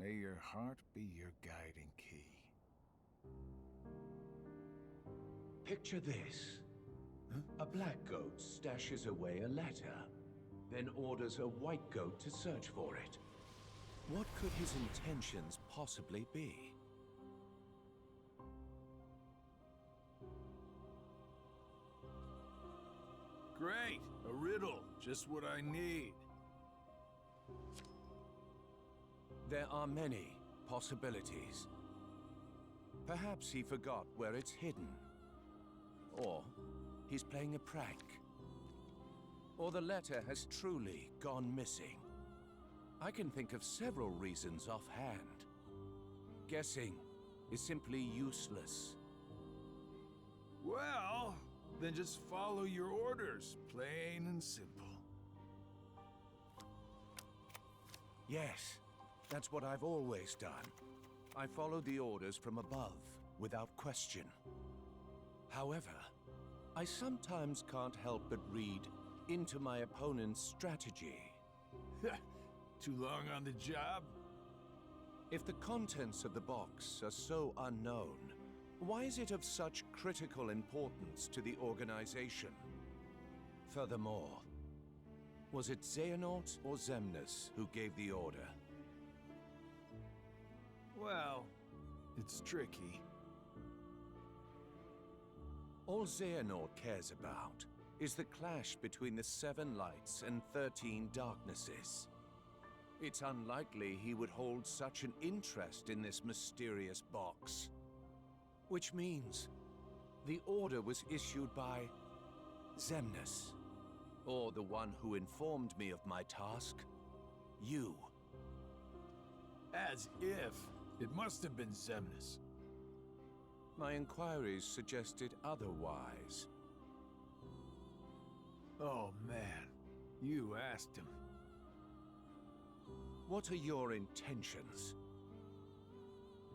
May your heart be your guiding key. Picture this. A black goat stashes away a letter, then orders a white goat to search for it. What could his intentions possibly be? Great! A riddle. Just what I need. There are many possibilities. Perhaps he forgot where it's hidden. Or he's playing a prank. Or the letter has truly gone missing. I can think of several reasons offhand. Guessing is simply useless. Well, then just follow your orders, plain and simple. Yes, that's what I've always done. I follow the orders from above, without question. However, I sometimes can't help but read into my opponent's strategy. Too long on the job? If the contents of the box are so unknown, why is it of such critical importance to the organization? Furthermore, was it Xehanort or Xemnas who gave the order? Well, it's tricky. All Xehanort cares about is the clash between the 7 lights and 13 darknesses. It's unlikely he would hold such an interest in this mysterious box. Which means the order was issued by Xemnas, or the one who informed me of my task, you. As if. It must have been Xemnas. My inquiries suggested otherwise. Oh man, you asked him. What are your intentions?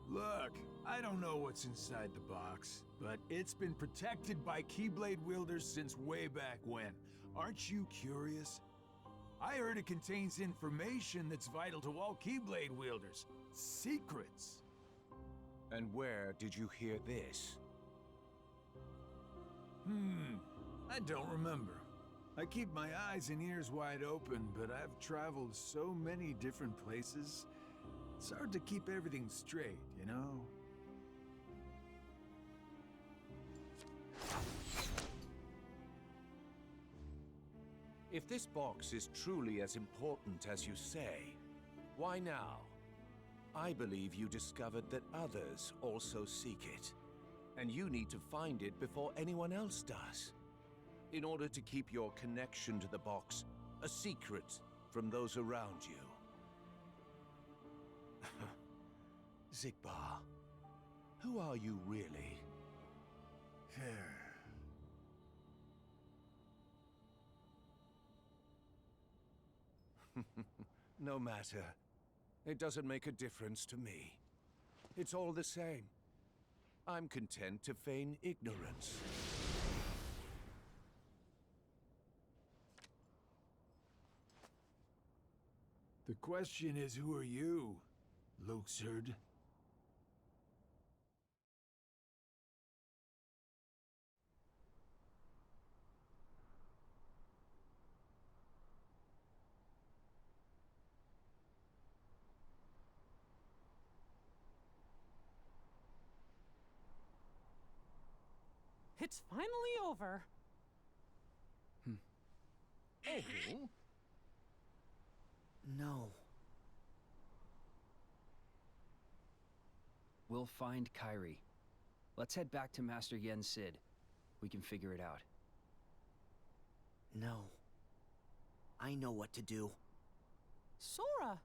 Look, I don't know what's inside the box, but it's been protected by Keyblade wielders since way back when. Aren't you curious? I heard it contains information that's vital to all Keyblade wielders. Secrets. And where did you hear this? I don't remember. I keep my eyes and ears wide open, but I've traveled so many different places. It's hard to keep everything straight, you know? If this box is truly as important as you say, why now? I believe you discovered that others also seek it, and you need to find it before anyone else does, in order to keep your connection to the box a secret from those around you. Xigbar, who are you really? No matter. It doesn't make a difference to me. It's all the same. I'm content to feign ignorance. The question is, who are you, Luxord? It's finally over. Oh. No. We'll find Kairi. Let's head back to Master Yen Sid. We can figure it out. No. I know what to do. Sora!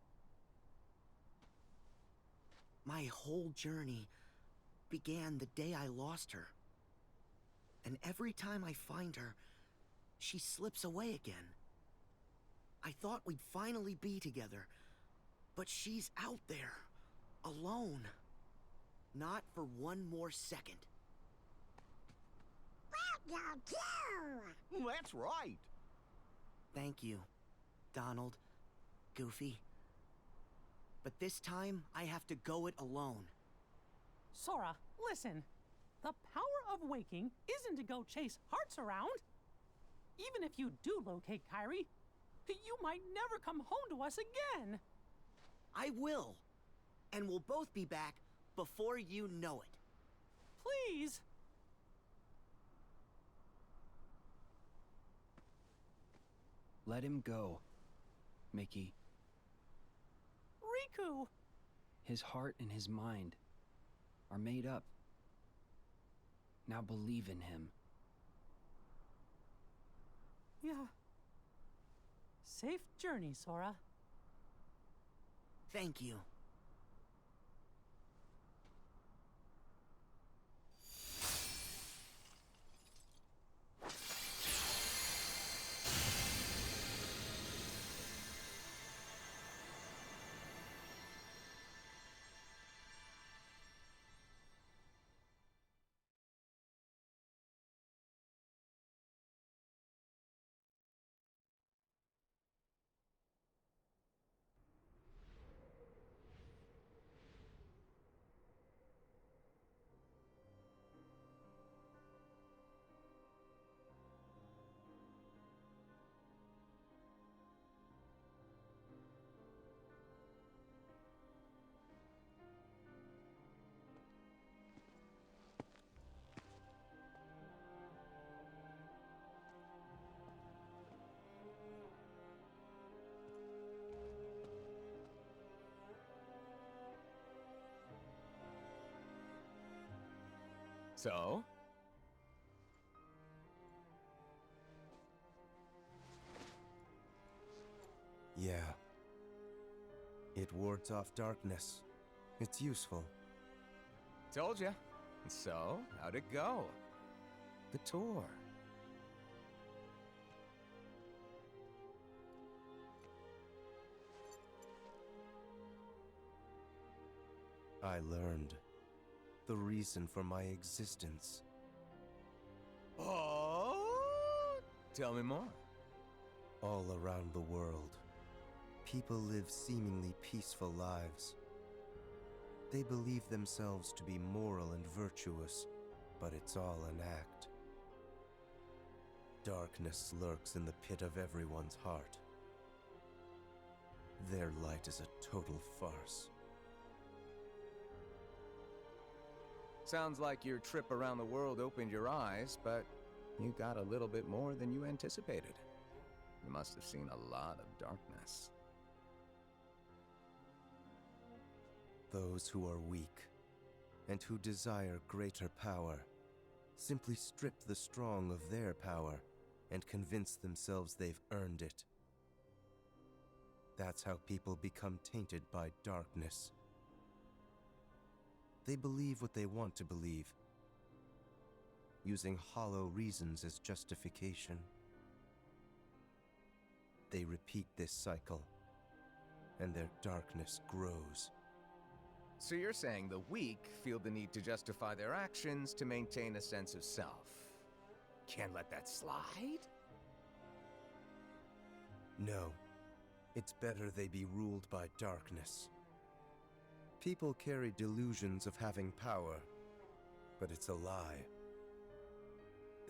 My whole journey began the day I lost her. And every time I find her, she slips away again. I thought we'd finally be together, but she's out there, alone. Not for one more second. That's right. Thank you, Donald, Goofy. But this time, I have to go it alone. Sora, listen. The power of waking isn't to go chase hearts around. Even if you do locate Kyrie, you might never come home to us again. I will. And we'll both be back before you know it. Please. Let him go, Mickey. Riku! His heart and his mind are made up. Now believe in him. Yeah. Safe journey, Sora. Thank you. So? Yeah. It wards off darkness. It's useful. Told ya. So, how'd it go? The tour. I learned the reason for my existence. Oh? Tell me more. All around the world, people live seemingly peaceful lives. They believe themselves to be moral and virtuous, but it's all an act. Darkness lurks in the pit of everyone's heart. Their light is a total farce. Sounds like your trip around the world opened your eyes, but you got a little bit more than you anticipated. You must have seen a lot of darkness. Those who are weak and who desire greater power simply strip the strong of their power and convince themselves they've earned it. That's how people become tainted by darkness. They believe what they want to believe, using hollow reasons as justification. They repeat this cycle, and their darkness grows. So you're saying the weak feel the need to justify their actions to maintain a sense of self. Can't let that slide? No, it's better they be ruled by darkness. People carry delusions of having power, but it's a lie.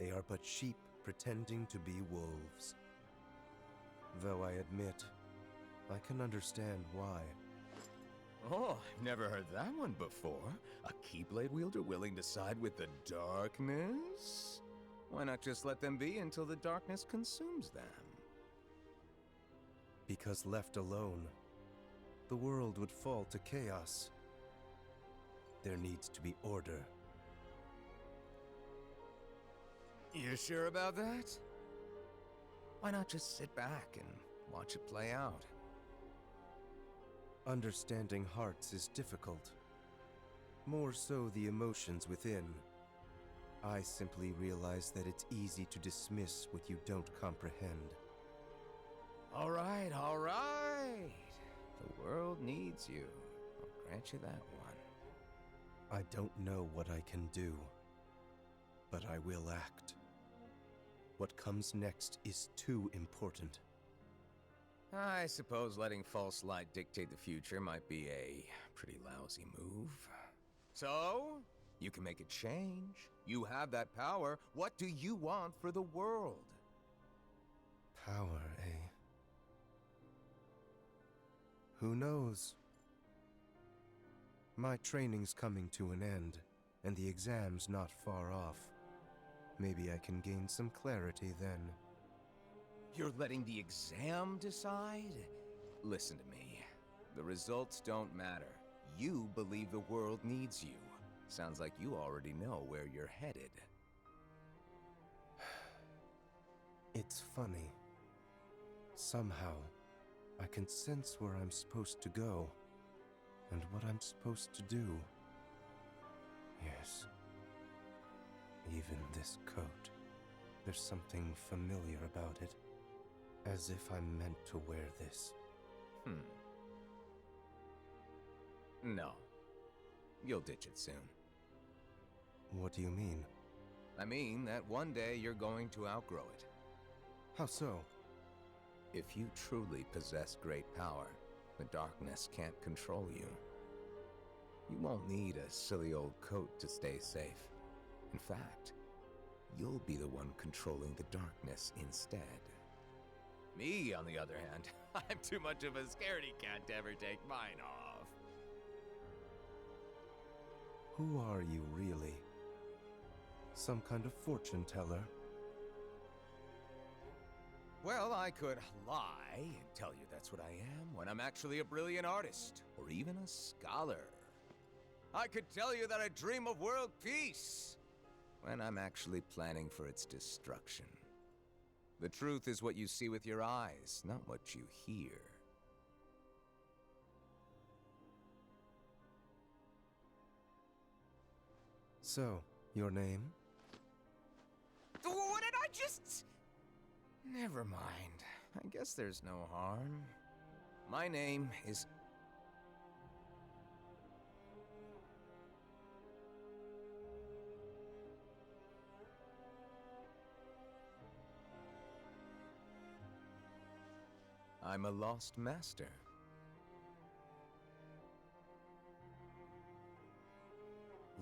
They are but sheep pretending to be wolves. Though I admit, I can understand why. Oh, I've never heard that one before. A Keyblade wielder willing to side with the darkness? Why not just let them be until the darkness consumes them? Because left alone, the world would fall to chaos. There needs to be order. You sure about that? Why not just sit back and watch it play out? Understanding hearts is difficult. More so the emotions within. I simply realize that it's easy to dismiss what you don't comprehend. All right, all right. The world needs you. I'll grant you that one. I don't know what I can do, but I will act. What comes next is too important. I suppose letting false light dictate the future might be a pretty lousy move. So, you can make a change. You have that power. What do you want for the world? Power, eh? Who knows? My training's coming to an end, and the exam's not far off. Maybe I can gain some clarity then. You're letting the exam decide? Listen to me. The results don't matter. You believe the world needs you. Sounds like you already know where you're headed. It's funny. Somehow, I can sense where I'm supposed to go, and what I'm supposed to do. Yes. Even this coat. There's something familiar about it. As if I'm meant to wear this. No. You'll ditch it soon. What do you mean? I mean that one day you're going to outgrow it. How so? If you truly possess great power, the darkness can't control you. You won't need a silly old coat to stay safe. In fact, you'll be the one controlling the darkness instead. Me, on the other hand, I'm too much of a scaredy cat to ever take mine off. Who are you, really? Some kind of fortune teller? Well, I could lie and tell you that's what I am when I'm actually a brilliant artist, or even a scholar. I could tell you that I dream of world peace when I'm actually planning for its destruction. The truth is what you see with your eyes, not what you hear. So, your name? What did I just... Never mind. I guess there's no harm. My name is... I'm a lost master.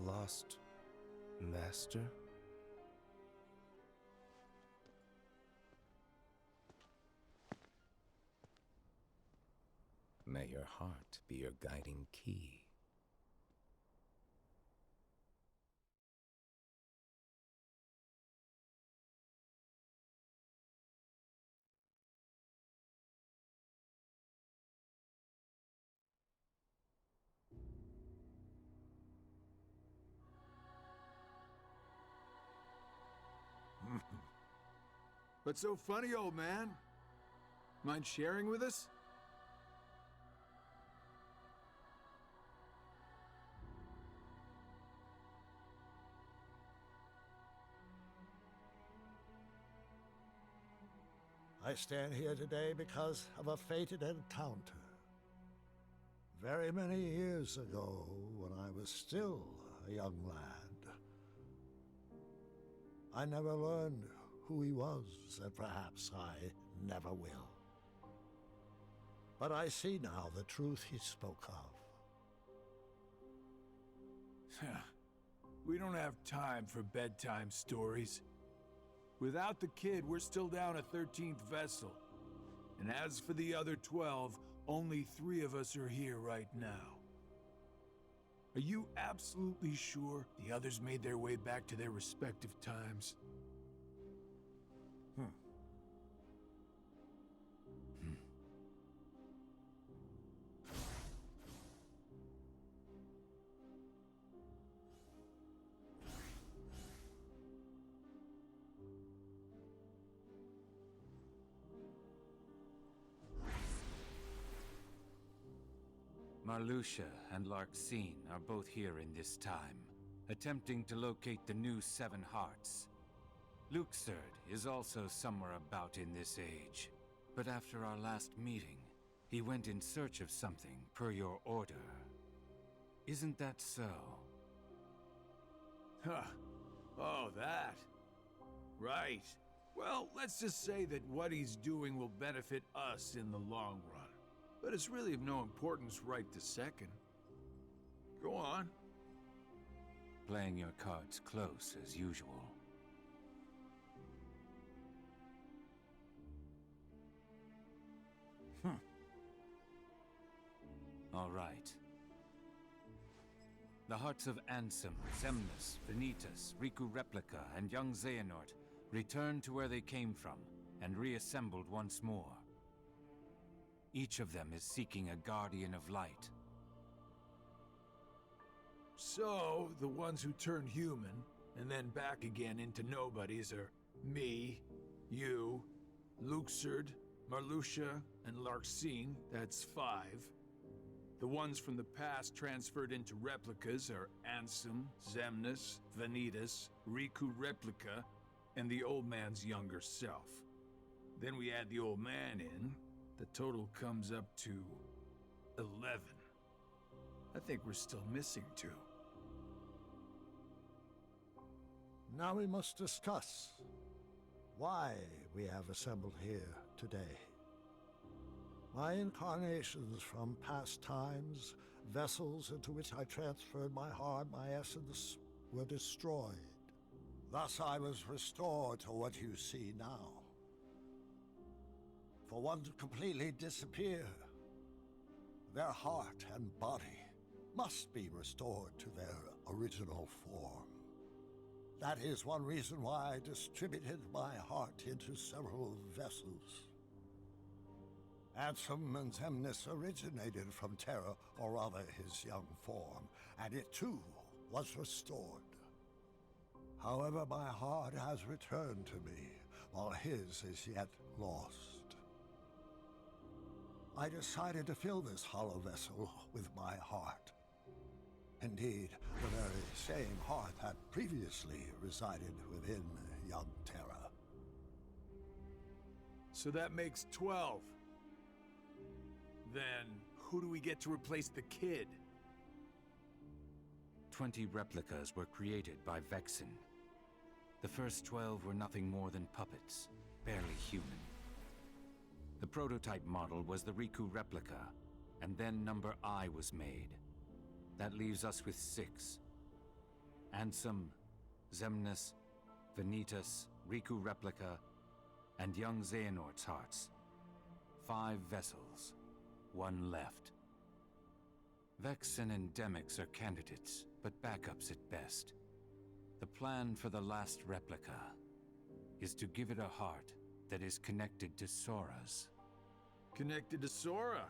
Lost master? May your heart be your guiding key. What's so funny, old man? Mind sharing with us? I stand here today because of a fated encounter. Very many years ago, when I was still a young lad. I never learned who he was, and perhaps I never will. But I see now the truth he spoke of. We don't have time for bedtime stories. Without the kid, we're still down a 13th vessel. And as for the other 12, only 3 of us are here right now. Are you absolutely sure the others made their way back to their respective times? Marluxia and Larxene are both here in this time, attempting to locate the new 7 hearts. Luxord is also somewhere about in this age, but after our last meeting, he went in search of something per your order. Isn't that so? Huh. Oh, that. Right. Well, let's just say that what he's doing will benefit us in the long run. But it's really of no importance right this second. Go on. Playing your cards close as usual. All right. The hearts of Ansem, Xemnas, Vanitas, Riku Replica, and young Xehanort returned to where they came from and reassembled once more. Each of them is seeking a guardian of light. So, the ones who turned human, and then back again into nobodies are me, you, Luxord, Marluxia, and Larxene, that's 5. The ones from the past transferred into replicas are Ansem, Xemnas, Vanitas, Riku Replica, and the old man's younger self. Then we add the old man in, the total comes up to 11. I think we're still missing 2. Now we must discuss why we have assembled here today. My incarnations from past times, vessels into which I transferred my heart, my essence, were destroyed. Thus I was restored to what you see now. For one to completely disappear, their heart and body must be restored to their original form. That is one reason why I distributed my heart into several vessels. Ansem and Xemnas originated from Terra, or rather his young form, and it too was restored. However, my heart has returned to me, while his is yet lost. I decided to fill this hollow vessel with my heart. Indeed, the very same heart that previously resided within young Terra. So that makes 12. Then, who do we get to replace the kid? 20 replicas were created by Vexen. The first 12 were nothing more than puppets, barely human. The prototype model was the Riku replica, and then number I was made. That leaves us with 6. Ansem, Xemnas, Vanitas, Riku replica, and young Xehanort's hearts. 5 vessels. 1 left. Vexen and Demyx are candidates, but backups at best. The plan for the last replica is to give it a heart that is connected to Sora's. Connected to Sora?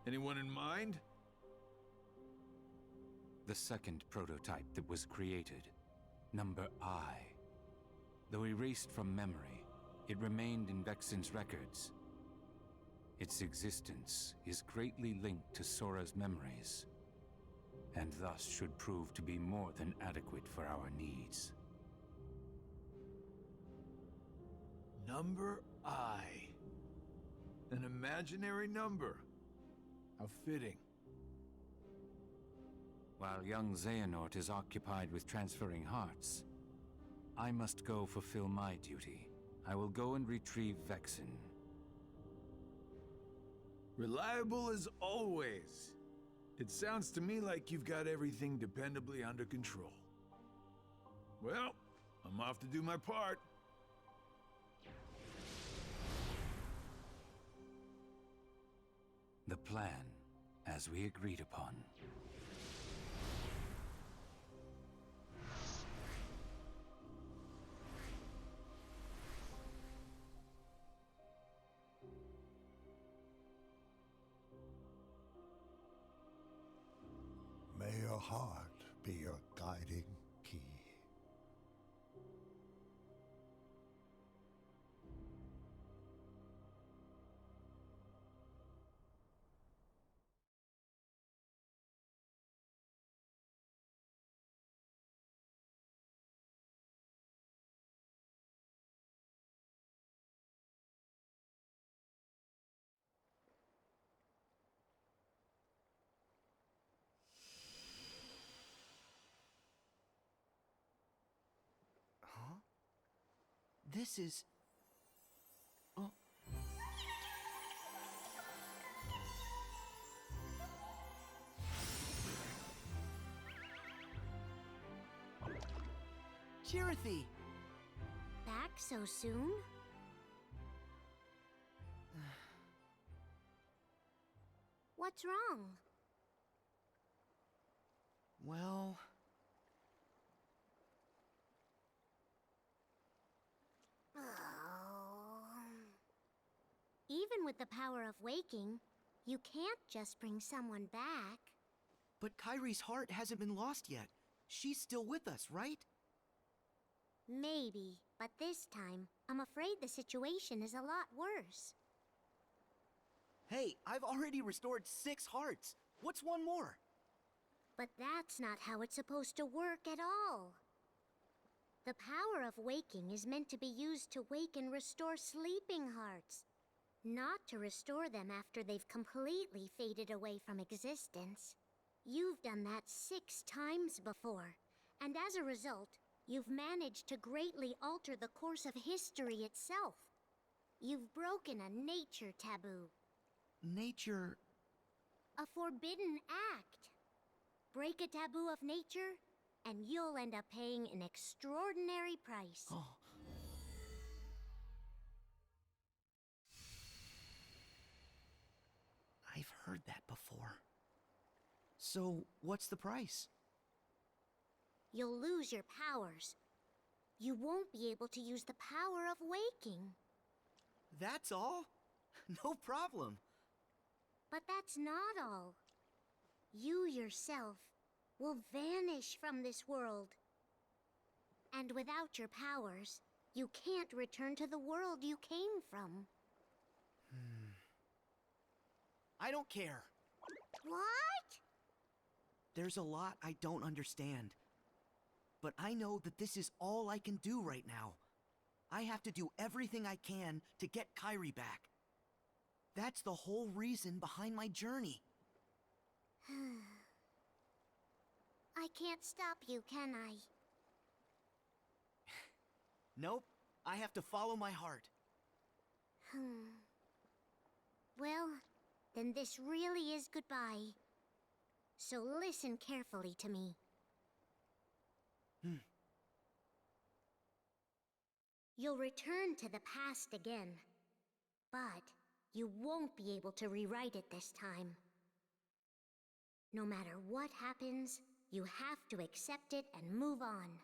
Anyone in mind? The second prototype that was created, number I. Though erased from memory, it remained in Vexen's records. Its existence is greatly linked to Sora's memories, and thus should prove to be more than adequate for our needs. Number I. An imaginary number. How fitting. While young Xehanort is occupied with transferring hearts, I must go fulfill my duty. I will go and retrieve Vexen. Reliable as always. It sounds to me like you've got everything dependably under control. Well, I'm off to do my part. The plan, as we agreed upon. May your heart be your guiding key. This is... Oh. Chirithy! Back so soon? What's wrong? Well... Even with the power of waking, you can't just bring someone back. But Kairi's heart hasn't been lost yet. She's still with us, right? Maybe, but this time, I'm afraid the situation is a lot worse. Hey, I've already restored 6 hearts. What's one more? But that's not how it's supposed to work at all. The power of waking is meant to be used to wake and restore sleeping hearts, not to restore them after they've completely faded away from existence. You've done that 6 times before, and as a result, you've managed to greatly alter the course of history itself. You've broken a nature taboo. Nature... A forbidden act. Break a taboo of nature, and you'll end up paying an extraordinary price. Oh. I've heard that before. So, what's the price? You'll lose your powers. You won't be able to use the power of waking. That's all? No problem. But that's not all. You yourself will vanish from this world. And without your powers, you can't return to the world you came from. I don't care. What? There's a lot I don't understand. But I know that this is all I can do right now. I have to do everything I can to get Kairi back. That's the whole reason behind my journey. I can't stop you, can I? Nope, I have to follow my heart. Well, then this really is goodbye. So listen carefully to me. You'll return to the past again, but you won't be able to rewrite it this time. No matter what happens, you have to accept it and move on.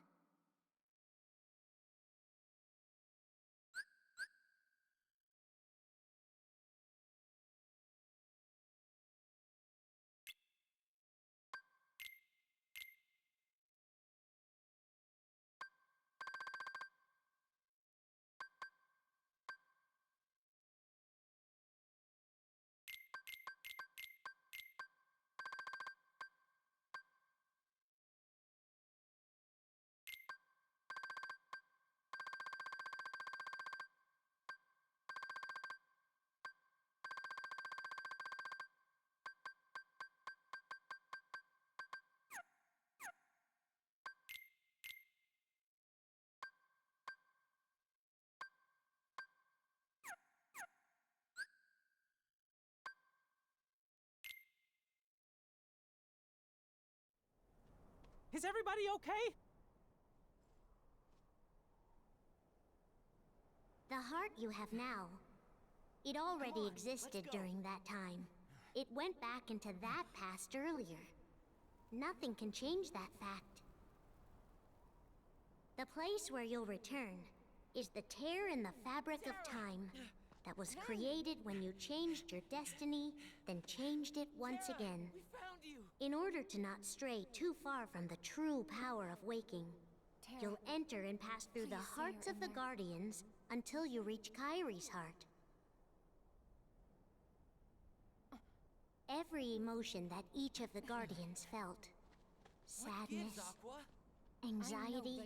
Is everybody okay? The heart you have now, it already existed during that time. It went back into that past earlier. Nothing can change that fact. The place where you'll return is the tear in the fabric of time that was created when you changed your destiny, then changed it once again. In order to not stray too far from the true power of waking, you'll enter and pass through the hearts of the Guardians until you reach Kairi's heart. Every emotion that each of the Guardians felt, sadness, anxiety,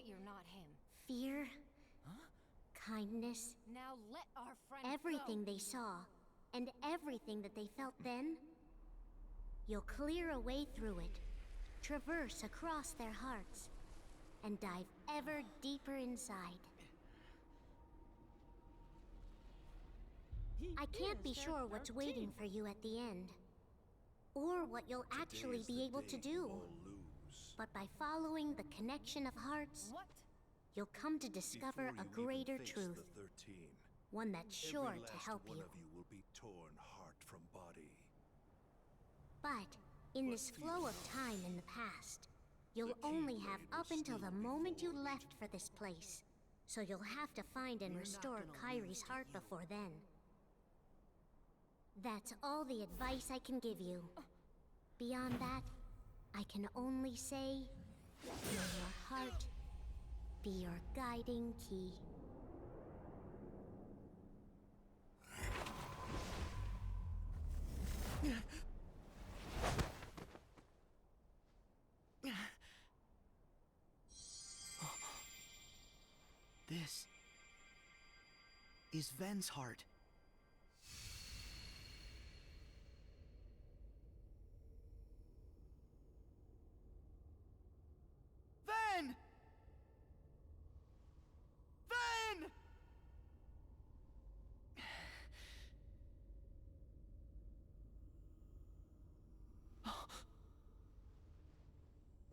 fear, kindness, now let our friend everything go. they saw, and everything that they felt then, you'll clear a way through it, traverse across their hearts, and dive ever deeper inside. I can't be sure what's waiting for you at the end. Or what you'll actually be able to do. But by following the connection of hearts, you'll come to discover a greater truth. One that's sure to help you. One of you will be torn heart from body. But in this flow of time in the past, you'll only have up until the moment you left for this place. So you'll have to find and restore Kyrie's heart before then. That's all the advice I can give you. Beyond that, I can only say, may your heart be your guiding key. This is Ven's heart. Ven! Ven!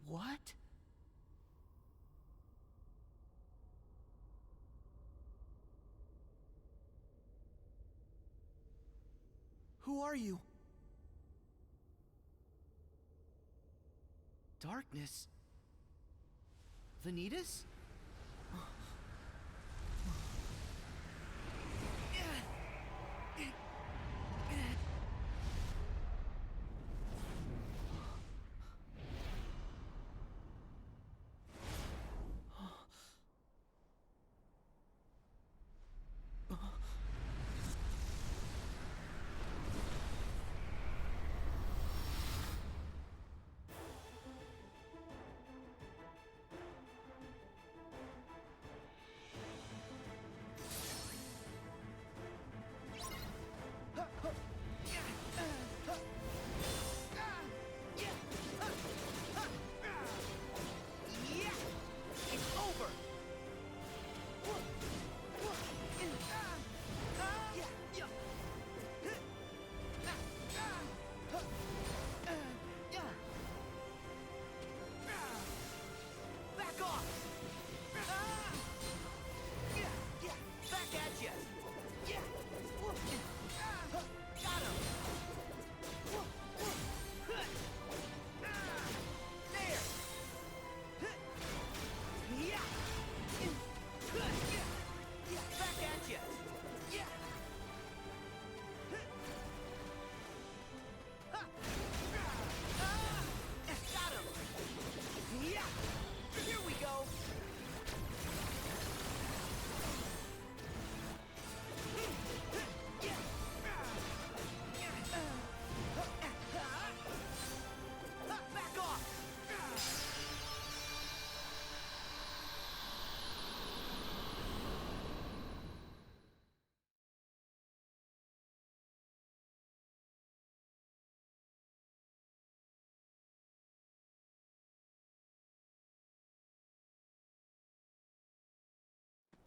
What? Who are you? Darkness? Vanitas?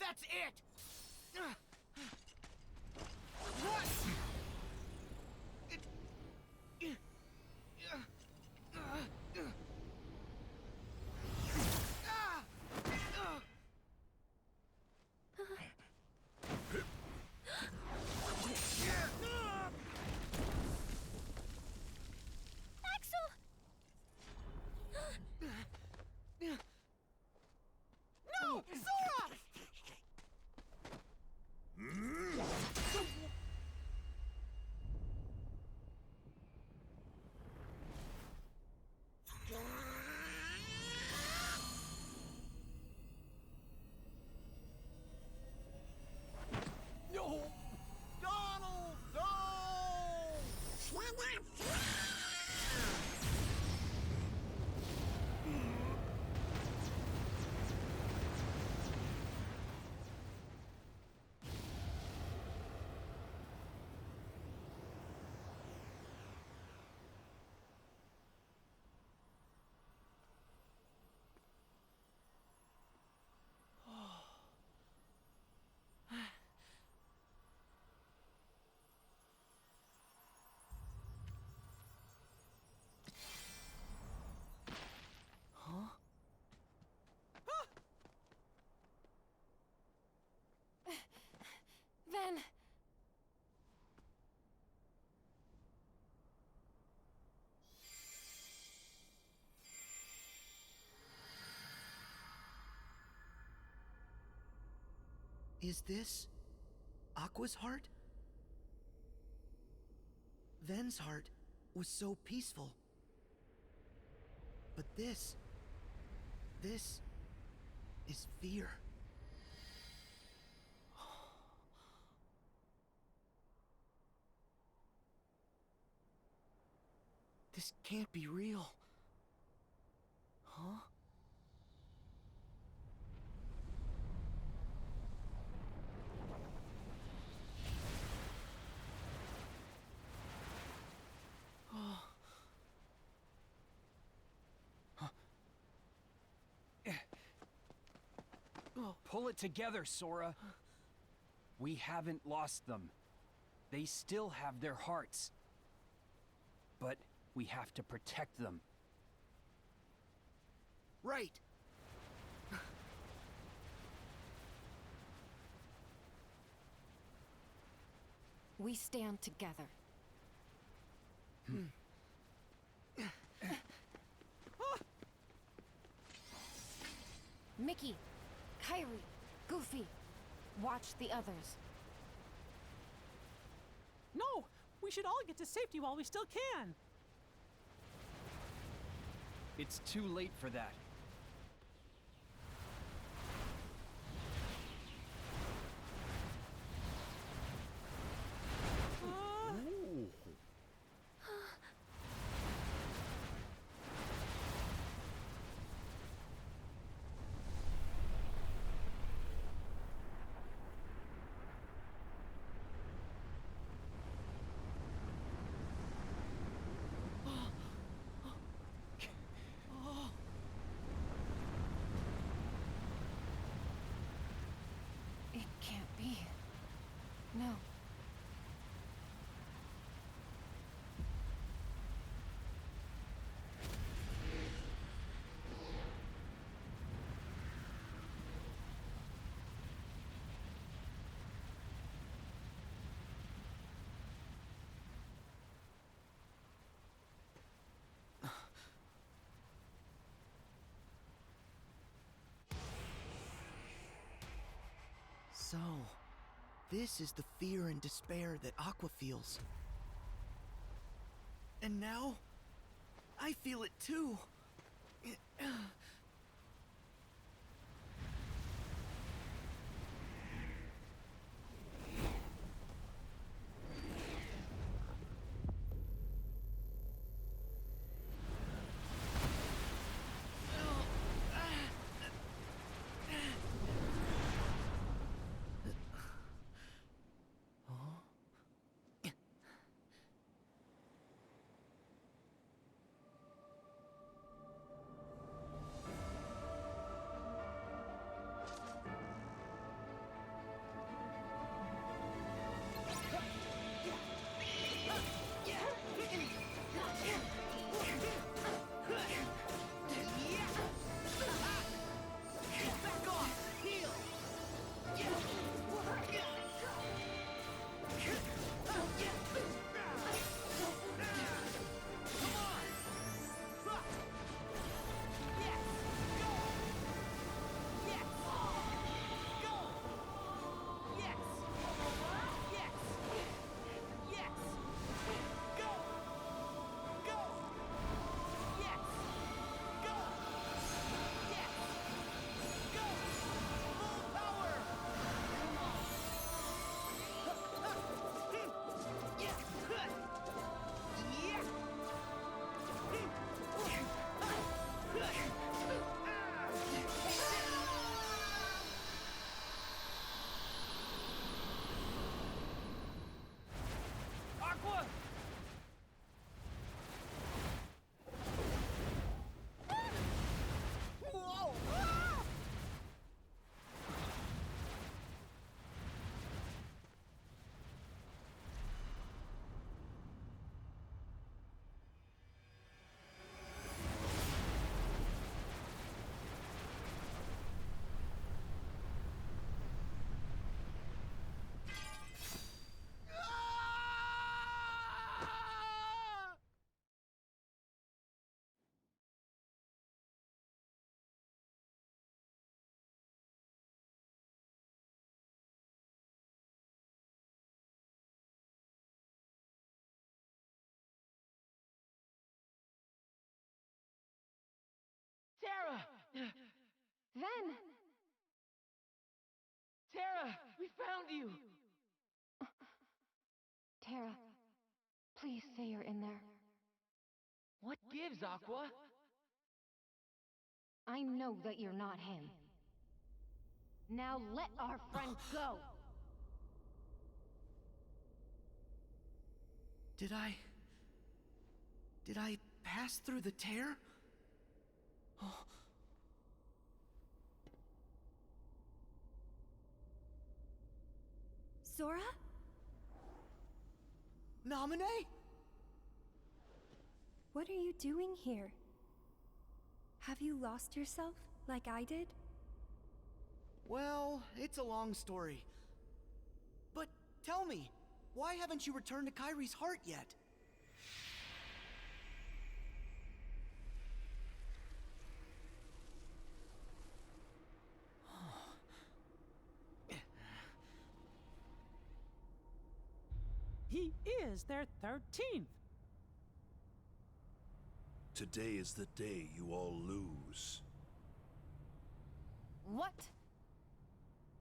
That's it! What? Axel! No! Sora! Is this Aqua's heart? Ven's heart was so peaceful. But this is fear. This can't be real. Huh? Pull it together, Sora. We haven't lost them. They still have their hearts. But we have to protect them. Right. We stand together. Mickey, Kyrie, Goofy, watch the others. No! We should all get to safety while we still can! It's too late for that. It can't be. No. So, this is the fear and despair that Aqua feels. And now, I feel it too. Sora! Ven! Terra, we found you! Terra, please say you're in there. What gives, Aqua? I know that you're not him. Now let our friend go! Did I pass through the tear? Oh. Sora? Namine? What are you doing here? Have you lost yourself, like I did? Well, it's a long story. But tell me, why haven't you returned to Kairi's heart yet? He is their 13th. Today is the day you all lose. What?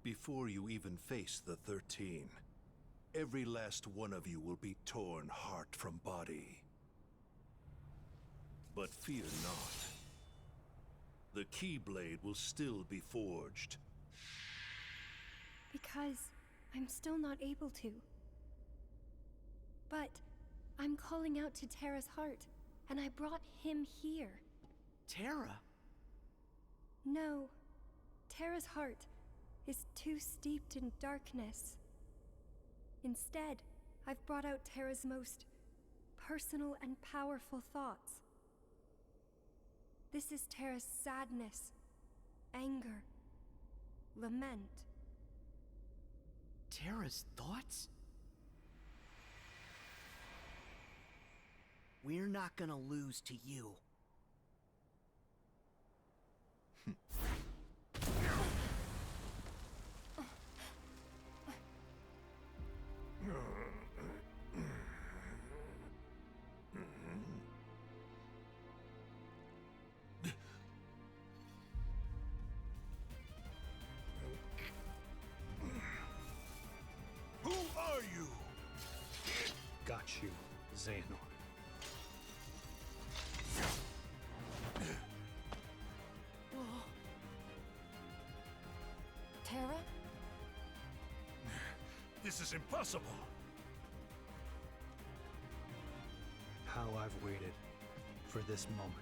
Before you even face the 13, every last one of you will be torn heart from body. But fear not. The Keyblade will still be forged. Because I'm still not able to. But I'm calling out to Terra's heart, and I brought him here. Terra? No. Terra's heart is too steeped in darkness. Instead, I've brought out Terra's most personal and powerful thoughts. This is Terra's sadness, anger, lament. Terra's thoughts? We're not gonna lose to you. Who are you? Got you, Xehanort. Terra? This is impossible. How I've waited for this moment.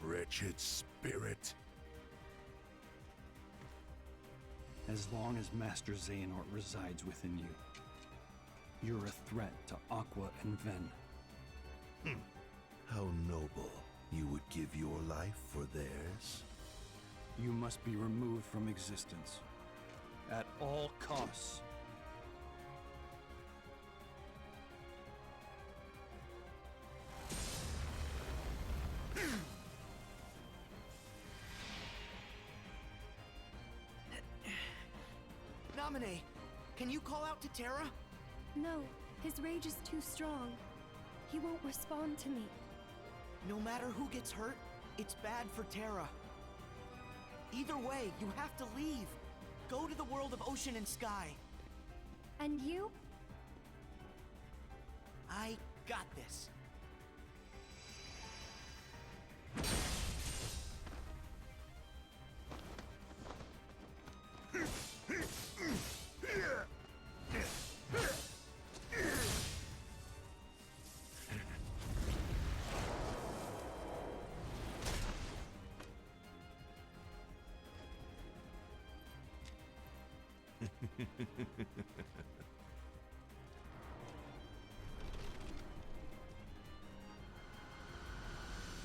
Wretched spirit. As long as Master Xehanort resides within you, you're a threat to Aqua and Ven. How noble. You would give your life for theirs? You must be removed from existence. At all costs. Namine, can you call out to Terra? No, his rage is too strong. He won't respond to me. No matter who gets hurt, it's bad for Terra. Either way, you have to leave. Go to the world of ocean and sky. And you? I got this.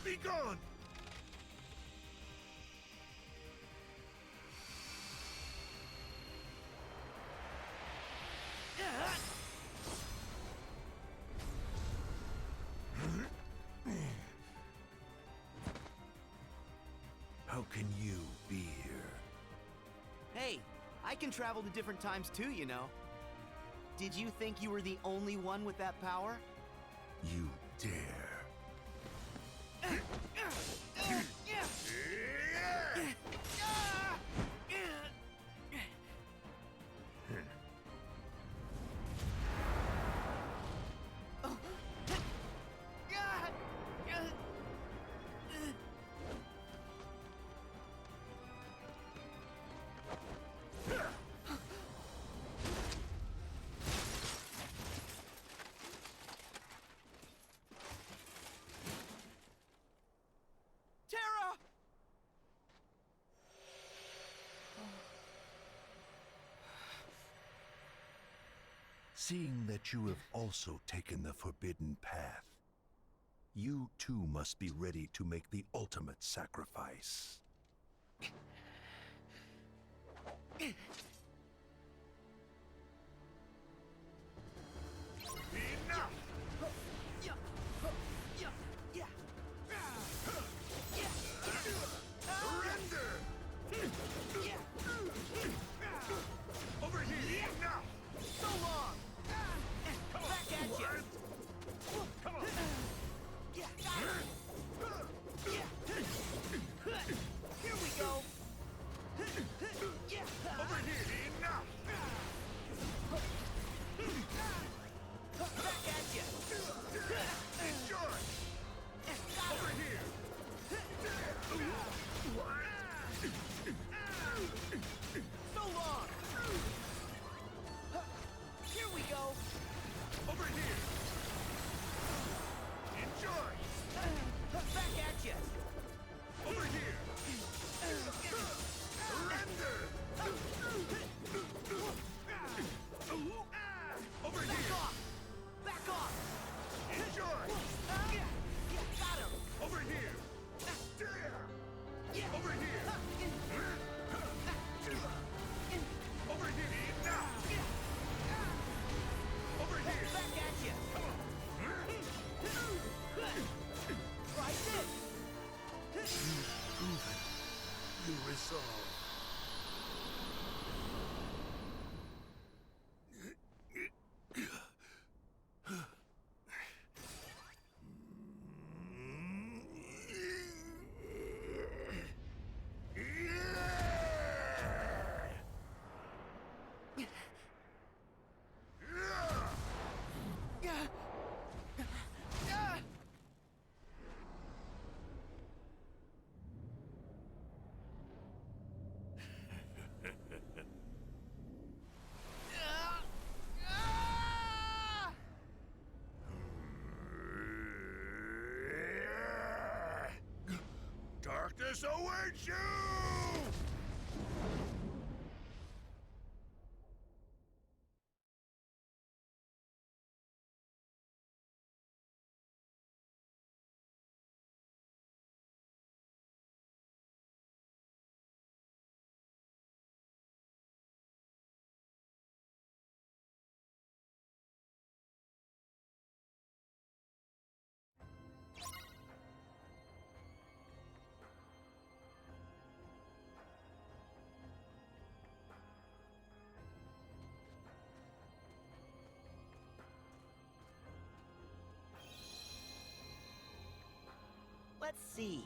Be gone! How can you be here? Hey, I can travel to different times too, you know. Did you think you were the only one with that power? You dare. Seeing that you have also taken the forbidden path, you too must be ready to make the ultimate sacrifice. Enough! Surrender! Over here! Enough! So long! Back at you! Come on! Yeah, got it! Here we go! Over here! Enough! Back at you! Enjoy! Over here! So long! Here we go! Over here! Enjoy! Back at you! Over here! Surrender! Over Back here! off! Back off! Enjoy! Got him! Over here! Over here! Over here! Enough! Over here! Back at you! Try this! You resolve. Darkness awaits you! Let's see.